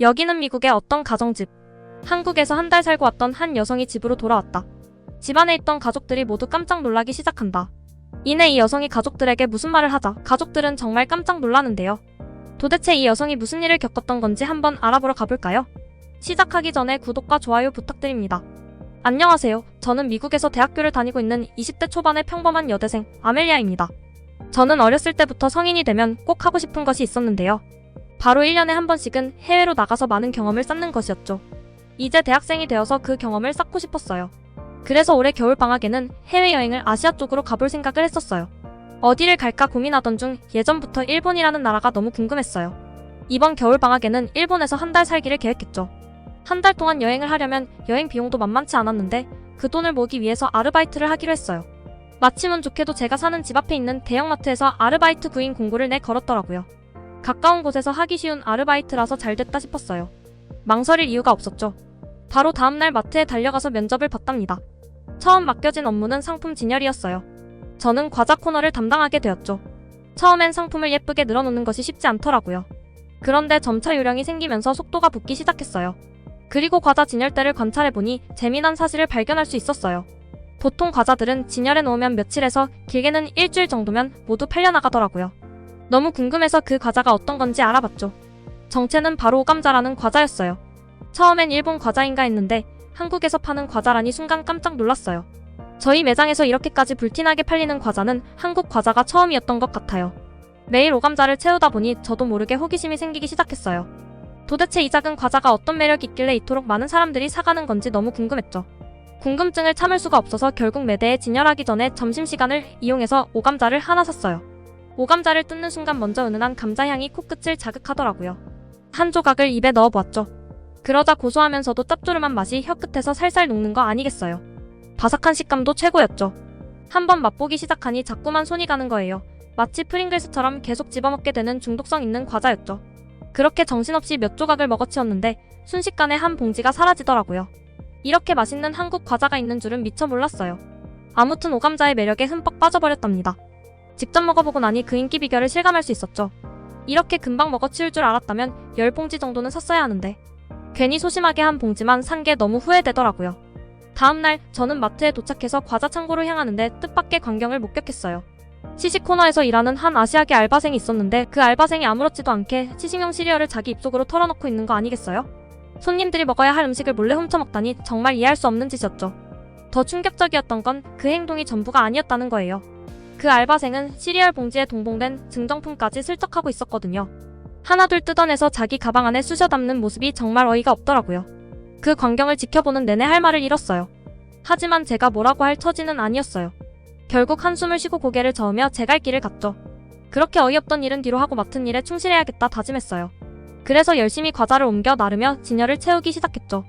여기는 미국의 어떤 가정집. 한국에서 한 달 살고 왔던 한 여성이 집으로 돌아왔다. 집안에 있던 가족들이 모두 깜짝 놀라기 시작한다. 이내 이 여성이 가족들에게 무슨 말을 하자 가족들은 정말 깜짝 놀라는데요. 도대체 이 여성이 무슨 일을 겪었던 건지 한번 알아보러 가볼까요? 시작하기 전에 구독과 좋아요 부탁드립니다. 안녕하세요. 저는 미국에서 대학교를 다니고 있는 20대 초반의 평범한 여대생 아멜리아입니다. 저는 어렸을 때부터 성인이 되면 꼭 하고 싶은 것이 있었는데요. 바로 1년에 한 번씩은 해외로 나가서 많은 경험을 쌓는 것이었죠. 이제 대학생이 되어서 그 경험을 쌓고 싶었어요. 그래서 올해 겨울방학에는 해외여행을 아시아 쪽으로 가볼 생각을 했었어요. 어디를 갈까 고민하던 중 예전부터 일본이라는 나라가 너무 궁금했어요. 이번 겨울방학에는 일본에서 한 달 살기를 계획했죠. 한 달 동안 여행을 하려면 여행 비용도 만만치 않았는데 그 돈을 모으기 위해서 아르바이트를 하기로 했어요. 마침 운 좋게도 제가 사는 집 앞에 있는 대형마트에서 아르바이트 구인 공고를 걸었더라고요. 가까운 곳에서 하기 쉬운 아르바이트라서 잘 됐다 싶었어요. 망설일 이유가 없었죠. 바로 다음날 마트에 달려가서 면접을 봤답니다. 처음 맡겨진 업무는 상품 진열이었어요. 저는 과자 코너를 담당하게 되었죠. 처음엔 상품을 예쁘게 늘어놓는 것이 쉽지 않더라고요. 그런데 점차 요령이 생기면서 속도가 붙기 시작했어요. 그리고 과자 진열대를 관찰해보니 재미난 사실을 발견할 수 있었어요. 보통 과자들은 진열해 놓으면 며칠에서 길게는 일주일 정도면 모두 팔려나가더라고요. 너무 궁금해서 그 과자가 어떤 건지 알아봤죠. 정체는 바로 오감자라는 과자였어요. 처음엔 일본 과자인가 했는데 한국에서 파는 과자라니 순간 깜짝 놀랐어요. 저희 매장에서 이렇게까지 불티나게 팔리는 과자는 한국 과자가 처음이었던 것 같아요. 매일 오감자를 채우다 보니 저도 모르게 호기심이 생기기 시작했어요. 도대체 이 작은 과자가 어떤 매력이 있길래 이토록 많은 사람들이 사가는 건지 너무 궁금했죠. 궁금증을 참을 수가 없어서 결국 매대에 진열하기 전에 점심시간을 이용해서 오감자를 하나 샀어요. 오감자를 뜯는 순간 먼저 은은한 감자향이 코끝을 자극하더라고요. 한 조각을 입에 넣어보았죠. 그러자 고소하면서도 짭조름한 맛이 혀끝에서 살살 녹는 거 아니겠어요. 바삭한 식감도 최고였죠. 한번 맛보기 시작하니 자꾸만 손이 가는 거예요. 마치 프링글스처럼 계속 집어먹게 되는 중독성 있는 과자였죠. 그렇게 정신없이 몇 조각을 먹어치웠는데 순식간에 한 봉지가 사라지더라고요. 이렇게 맛있는 한국 과자가 있는 줄은 미처 몰랐어요. 아무튼 오감자의 매력에 흠뻑 빠져버렸답니다. 직접 먹어보고 나니 그 인기 비결을 실감할 수 있었죠. 이렇게 금방 먹어치울 줄 알았다면 10봉지 정도는 샀어야 하는데 괜히 소심하게 한 봉지만 산 게 너무 후회되더라고요. 다음날 저는 마트에 도착해서 과자 창고로 향하는데 뜻밖의 광경을 목격했어요. 시식 코너에서 일하는 한 아시아계 알바생이 있었는데 그 알바생이 아무렇지도 않게 시식용 시리얼을 자기 입속으로 털어넣고 있는 거 아니겠어요? 손님들이 먹어야 할 음식을 몰래 훔쳐먹다니 정말 이해할 수 없는 짓이었죠. 더 충격적이었던 건 그 행동이 전부가 아니었다는 거예요. 그 알바생은 시리얼 봉지에 동봉된 증정품까지 슬쩍 하고 있었거든요. 하나둘 뜯어내서 자기 가방 안에 쑤셔 담는 모습이 정말 어이가 없더라고요. 그 광경을 지켜보는 내내 할 말을 잃었어요. 하지만 제가 뭐라고 할 처지는 아니었어요. 결국 한숨을 쉬고 고개를 저으며 제 갈 길을 갔죠. 그렇게 어이없던 일은 뒤로 하고 맡은 일에 충실해야겠다 다짐했어요. 그래서 열심히 과자를 옮겨 나르며 진열을 채우기 시작했죠.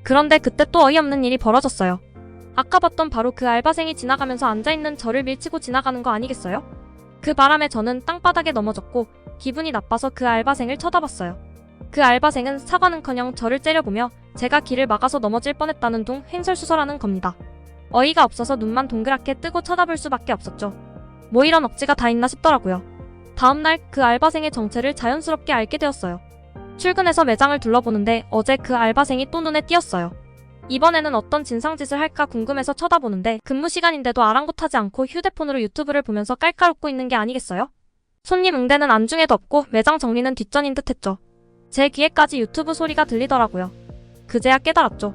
그런데 그때 또 어이없는 일이 벌어졌어요. 아까 봤던 바로 그 알바생이 지나가면서 앉아있는 저를 밀치고 지나가는 거 아니겠어요? 그 바람에 저는 땅바닥에 넘어졌고 기분이 나빠서 그 알바생을 쳐다봤어요. 그 알바생은 사과는커녕 저를 째려보며 제가 길을 막아서 넘어질 뻔했다는 둥 횡설수설하는 겁니다. 어이가 없어서 눈만 동그랗게 뜨고 쳐다볼 수밖에 없었죠. 뭐 이런 억지가 다 있나 싶더라고요. 다음날 그 알바생의 정체를 자연스럽게 알게 되었어요. 출근해서 매장을 둘러보는데 어제 그 알바생이 또 눈에 띄었어요. 이번에는 어떤 진상짓을 할까 궁금해서 쳐다보는데 근무 시간인데도 아랑곳하지 않고 휴대폰으로 유튜브를 보면서 깔깔 웃고 있는 게 아니겠어요? 손님 응대는 안중에도 없고 매장 정리는 뒷전인 듯했죠. 제 귀에까지 유튜브 소리가 들리더라고요. 그제야 깨달았죠.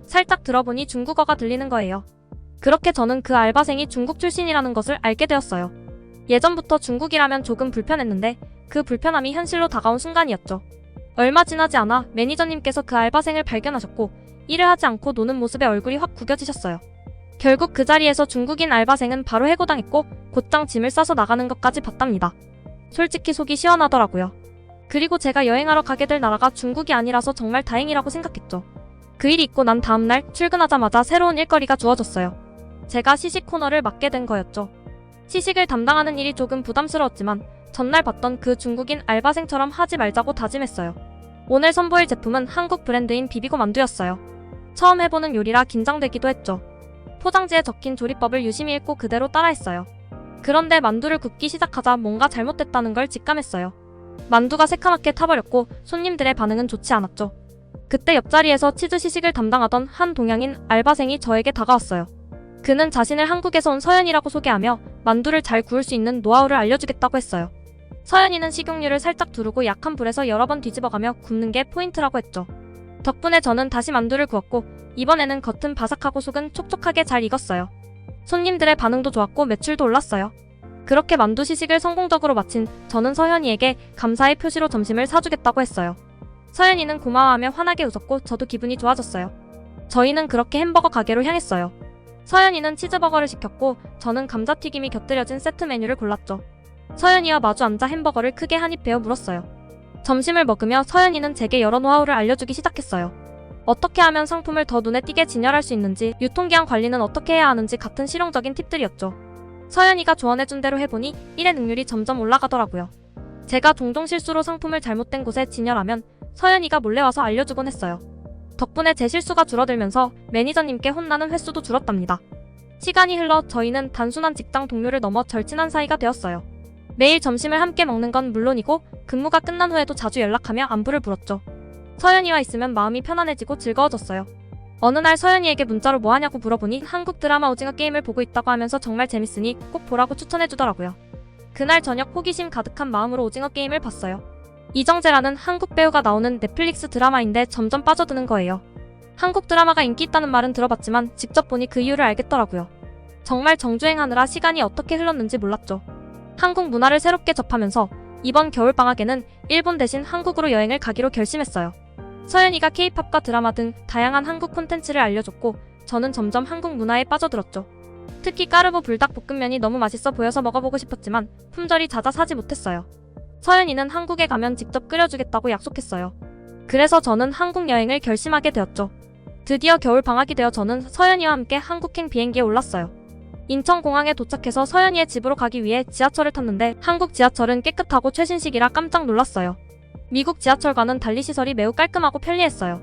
살짝 들어보니 중국어가 들리는 거예요. 그렇게 저는 그 알바생이 중국 출신이라는 것을 알게 되었어요. 예전부터 중국이라면 조금 불편했는데 그 불편함이 현실로 다가온 순간이었죠. 얼마 지나지 않아 매니저님께서 그 알바생을 발견하셨고 일을 하지 않고 노는 모습에 얼굴이 확 구겨지셨어요. 결국 그 자리에서 중국인 알바생은 바로 해고당했고 곧장 짐을 싸서 나가는 것까지 봤답니다. 솔직히 속이 시원하더라고요. 그리고 제가 여행하러 가게 될 나라가 중국이 아니라서 정말 다행이라고 생각했죠. 그 일이 있고 난 다음날 출근하자마자 새로운 일거리가 주어졌어요. 제가 시식 코너를 맡게 된 거였죠. 시식을 담당하는 일이 조금 부담스러웠지만 전날 봤던 그 중국인 알바생처럼 하지 말자고 다짐했어요. 오늘 선보일 제품은 한국 브랜드인 비비고 만두였어요. 처음 해보는 요리라 긴장되기도 했죠. 포장지에 적힌 조리법을 유심히 읽고 그대로 따라했어요. 그런데 만두를 굽기 시작하자 뭔가 잘못됐다는 걸 직감했어요. 만두가 새카맣게 타버렸고 손님들의 반응은 좋지 않았죠. 그때 옆자리에서 치즈 시식을 담당하던 한 동양인 알바생이 저에게 다가왔어요. 그는 자신을 한국에서 온 서연이라고 소개하며 만두를 잘 구울 수 있는 노하우를 알려주겠다고 했어요. 서연이는 식용유를 살짝 두르고 약한 불에서 여러 번 뒤집어가며 굽는 게 포인트라고 했죠. 덕분에 저는 다시 만두를 구웠고 이번에는 겉은 바삭하고 속은 촉촉하게 잘 익었어요. 손님들의 반응도 좋았고 매출도 올랐어요. 그렇게 만두 시식을 성공적으로 마친 저는 서연이에게 감사의 표시로 점심을 사주겠다고 했어요. 서연이는 고마워하며 환하게 웃었고 저도 기분이 좋아졌어요. 저희는 그렇게 햄버거 가게로 향했어요. 서연이는 치즈버거를 시켰고 저는 감자튀김이 곁들여진 세트 메뉴를 골랐죠. 서연이와 마주 앉아 햄버거를 크게 한 입 베어 물었어요. 점심을 먹으며 서연이는 제게 여러 노하우를 알려주기 시작했어요. 어떻게 하면 상품을 더 눈에 띄게 진열할 수 있는지, 유통기한 관리는 어떻게 해야 하는지 같은 실용적인 팁들이었죠. 서연이가 조언해준 대로 해보니 일의 능률이 점점 올라가더라고요. 제가 종종 실수로 상품을 잘못된 곳에 진열하면 서연이가 몰래 와서 알려주곤 했어요. 덕분에 제 실수가 줄어들면서 매니저님께 혼나는 횟수도 줄었답니다. 시간이 흘러 저희는 단순한 직장 동료를 넘어 절친한 사이가 되었어요. 매일 점심을 함께 먹는 건 물론이고 근무가 끝난 후에도 자주 연락하며 안부를 물었죠. 서연이와 있으면 마음이 편안해지고 즐거워졌어요. 어느 날 서연이에게 문자로 뭐하냐고 물어보니 한국 드라마 오징어 게임을 보고 있다고 하면서 정말 재밌으니 꼭 보라고 추천해주더라고요. 그날 저녁 호기심 가득한 마음으로 오징어 게임을 봤어요. 이정재라는 한국 배우가 나오는 넷플릭스 드라마인데 점점 빠져드는 거예요. 한국 드라마가 인기 있다는 말은 들어봤지만 직접 보니 그 이유를 알겠더라고요. 정말 정주행하느라 시간이 어떻게 흘렀는지 몰랐죠. 한국 문화를 새롭게 접하면서 이번 겨울방학에는 일본 대신 한국으로 여행을 가기로 결심했어요. 서연이가 K-팝과 드라마 등 다양한 한국 콘텐츠를 알려줬고 저는 점점 한국 문화에 빠져들었죠. 특히 까르보 불닭볶음면이 너무 맛있어 보여서 먹어보고 싶었지만 품절이 잦아 사지 못했어요. 서연이는 한국에 가면 직접 끓여주겠다고 약속했어요. 그래서 저는 한국 여행을 결심하게 되었죠. 드디어 겨울방학이 되어 저는 서연이와 함께 한국행 비행기에 올랐어요. 인천공항에 도착해서 서연이의 집으로 가기 위해 지하철을 탔는데 한국 지하철은 깨끗하고 최신식이라 깜짝 놀랐어요. 미국 지하철과는 달리 시설이 매우 깔끔하고 편리했어요.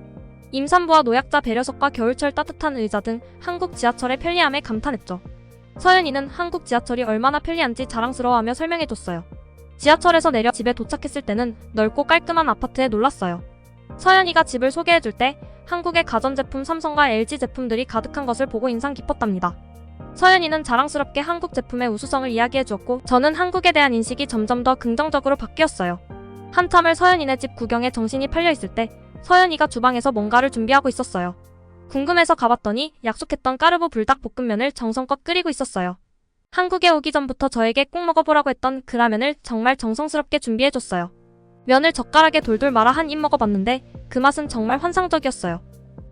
임산부와 노약자 배려석과 겨울철 따뜻한 의자 등 한국 지하철의 편리함에 감탄했죠. 서연이는 한국 지하철이 얼마나 편리한지 자랑스러워하며 설명해줬어요. 지하철에서 내려 집에 도착했을 때는 넓고 깔끔한 아파트에 놀랐어요. 서연이가 집을 소개해줄 때 한국의 가전제품 삼성과 LG 제품들이 가득한 것을 보고 인상 깊었답니다. 서연이는 자랑스럽게 한국 제품의 우수성을 이야기해주었고 저는 한국에 대한 인식이 점점 더 긍정적으로 바뀌었어요. 한참을 서연이네 집 구경에 정신이 팔려있을 때 서연이가 주방에서 뭔가를 준비하고 있었어요. 궁금해서 가봤더니 약속했던 까르보 불닭볶음면을 정성껏 끓이고 있었어요. 한국에 오기 전부터 저에게 꼭 먹어보라고 했던 그 라면을 정말 정성스럽게 준비해줬어요. 면을 젓가락에 돌돌 말아 한 입 먹어봤는데 그 맛은 정말 환상적이었어요.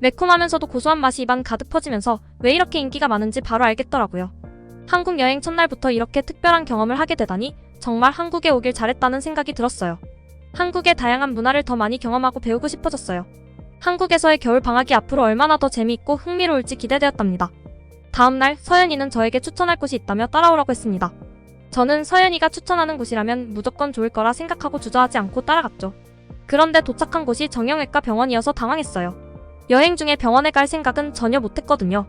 매콤하면서도 고소한 맛이 입안 가득 퍼지면서 왜 이렇게 인기가 많은지 바로 알겠더라고요. 한국 여행 첫날부터 이렇게 특별한 경험을 하게 되다니 정말 한국에 오길 잘했다는 생각이 들었어요. 한국의 다양한 문화를 더 많이 경험하고 배우고 싶어졌어요. 한국에서의 겨울 방학이 앞으로 얼마나 더 재미있고 흥미로울지 기대되었답니다. 다음날 서연이는 저에게 추천할 곳이 있다며 따라오라고 했습니다. 저는 서연이가 추천하는 곳이라면 무조건 좋을 거라 생각하고 주저하지 않고 따라갔죠. 그런데 도착한 곳이 정형외과 병원이어서 당황했어요. 여행 중에 병원에 갈 생각은 전혀 못했거든요.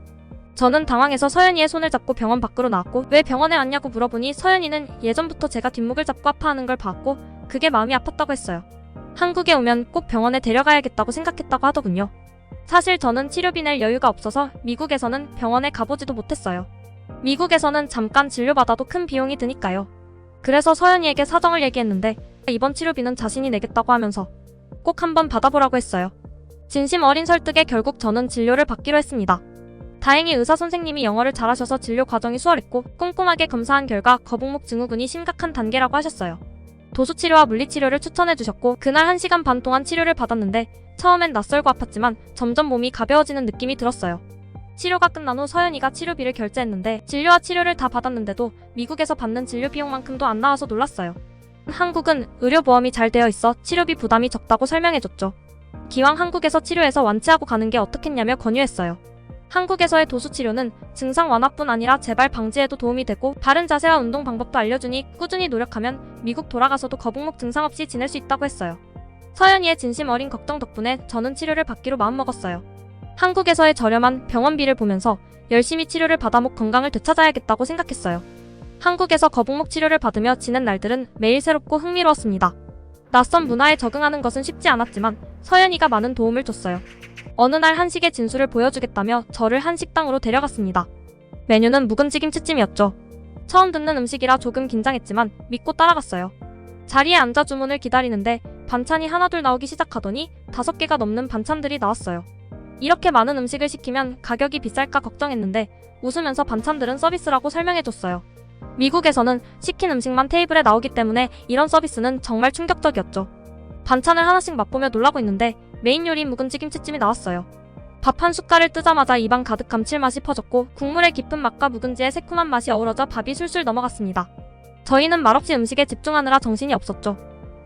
저는 당황해서 서연이의 손을 잡고 병원 밖으로 나왔고 왜 병원에 왔냐고 물어보니 서연이는 예전부터 제가 뒷목을 잡고 아파하는 걸 봤고 그게 마음이 아팠다고 했어요. 한국에 오면 꼭 병원에 데려가야겠다고 생각했다고 하더군요. 사실 저는 치료비 낼 여유가 없어서 미국에서는 병원에 가보지도 못했어요. 미국에서는 잠깐 진료받아도 큰 비용이 드니까요. 그래서 서연이에게 사정을 얘기했는데 이번 치료비는 자신이 내겠다고 하면서 꼭 한번 받아보라고 했어요. 진심 어린 설득에 결국 저는 진료를 받기로 했습니다. 다행히 의사 선생님이 영어를 잘하셔서 진료 과정이 수월했고 꼼꼼하게 검사한 결과 거북목 증후군이 심각한 단계라고 하셨어요. 도수치료와 물리치료를 추천해주셨고 그날 1시간 반 동안 치료를 받았는데 처음엔 낯설고 아팠지만 점점 몸이 가벼워지는 느낌이 들었어요. 치료가 끝난 후 서연이가 치료비를 결제했는데 진료와 치료를 다 받았는데도 미국에서 받는 진료 비용만큼도 안 나와서 놀랐어요. 한국은 의료보험이 잘 되어 있어 치료비 부담이 적다고 설명해줬죠. 기왕 한국에서 치료해서 완치하고 가는 게 어떻겠냐며 권유했어요. 한국에서의 도수치료는 증상 완화뿐 아니라 재발 방지에도 도움이 되고 바른 자세와 운동 방법도 알려주니 꾸준히 노력하면 미국 돌아가서도 거북목 증상 없이 지낼 수 있다고 했어요. 서연이의 진심 어린 걱정 덕분에 저는 치료를 받기로 마음먹었어요. 한국에서의 저렴한 병원비를 보면서 열심히 치료를 받아 목 건강을 되찾아야겠다고 생각했어요. 한국에서 거북목 치료를 받으며 지낸 날들은 매일 새롭고 흥미로웠습니다. 낯선 문화에 적응하는 것은 쉽지 않았지만 서연이가 많은 도움을 줬어요. 어느 날 한식의 진수를 보여주겠다며 저를 한 식당으로 데려갔습니다. 메뉴는 묵은지 김치찜이었죠. 처음 듣는 음식이라 조금 긴장했지만 믿고 따라갔어요. 자리에 앉아 주문을 기다리는데 반찬이 하나둘 나오기 시작하더니 5개가 넘는 반찬들이 나왔어요. 이렇게 많은 음식을 시키면 가격이 비쌀까 걱정했는데 웃으면서 반찬들은 서비스라고 설명해줬어요. 미국에서는 시킨 음식만 테이블에 나오기 때문에 이런 서비스는 정말 충격적이었죠. 반찬을 하나씩 맛보며 놀라고 있는데 메인 요리인 묵은지 김치찜이 나왔어요. 밥 한 숟갈을 뜨자마자 입안 가득 감칠맛이 퍼졌고 국물의 깊은 맛과 묵은지의 새콤한 맛이 어우러져 밥이 술술 넘어갔습니다. 저희는 말없이 음식에 집중하느라 정신이 없었죠.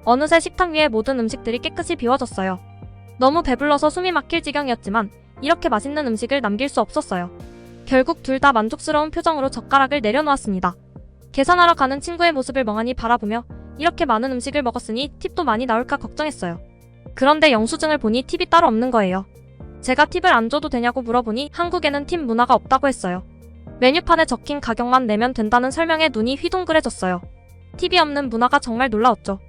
어느새 식탁 위의 모든 음식들이 깨끗이 비워졌어요. 너무 배불러서 숨이 막힐 지경이었지만 이렇게 맛있는 음식을 남길 수 없었어요. 결국 둘 다 만족스러운 표정으로 젓가락을 내려놓았습니다. 계산하러 가는 친구의 모습을 멍하니 바라보며 이렇게 많은 음식을 먹었으니 팁도 많이 나올까 걱정했어요. 그런데 영수증을 보니 팁이 따로 없는 거예요. 제가 팁을 안 줘도 되냐고 물어보니 한국에는 팁 문화가 없다고 했어요. 메뉴판에 적힌 가격만 내면 된다는 설명에 눈이 휘둥그레졌어요. 팁이 없는 문화가 정말 놀라웠죠.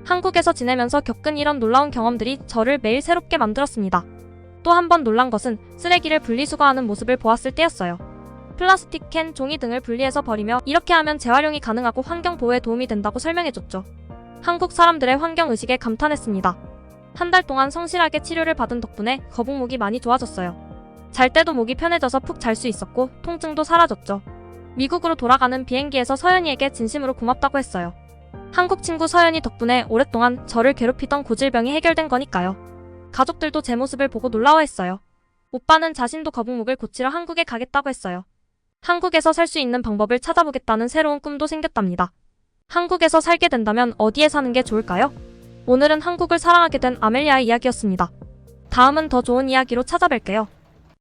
한국에서 지내면서 겪은 이런 놀라운 경험들이 저를 매일 새롭게 만들었습니다. 또 한 번 놀란 것은 쓰레기를 분리수거하는 모습을 보았을 때였어요. 플라스틱 캔, 종이 등을 분리해서 버리며 이렇게 하면 재활용이 가능하고 환경 보호에 도움이 된다고 설명해줬죠. 한국 사람들의 환경의식에 감탄했습니다. 한 달 동안 성실하게 치료를 받은 덕분에 거북목이 많이 좋아졌어요. 잘 때도 목이 편해져서 푹 잘 수 있었고 통증도 사라졌죠. 미국으로 돌아가는 비행기에서 서연이에게 진심으로 고맙다고 했어요. 한국 친구 서연이 덕분에 오랫동안 저를 괴롭히던 고질병이 해결된 거니까요. 가족들도 제 모습을 보고 놀라워했어요. 오빠는 자신도 거북목을 고치러 한국에 가겠다고 했어요. 한국에서 살 수 있는 방법을 찾아보겠다는 새로운 꿈도 생겼답니다. 한국에서 살게 된다면 어디에 사는 게 좋을까요? 오늘은 한국을 사랑하게 된 아멜리아의 이야기였습니다. 다음은 더 좋은 이야기로 찾아뵐게요.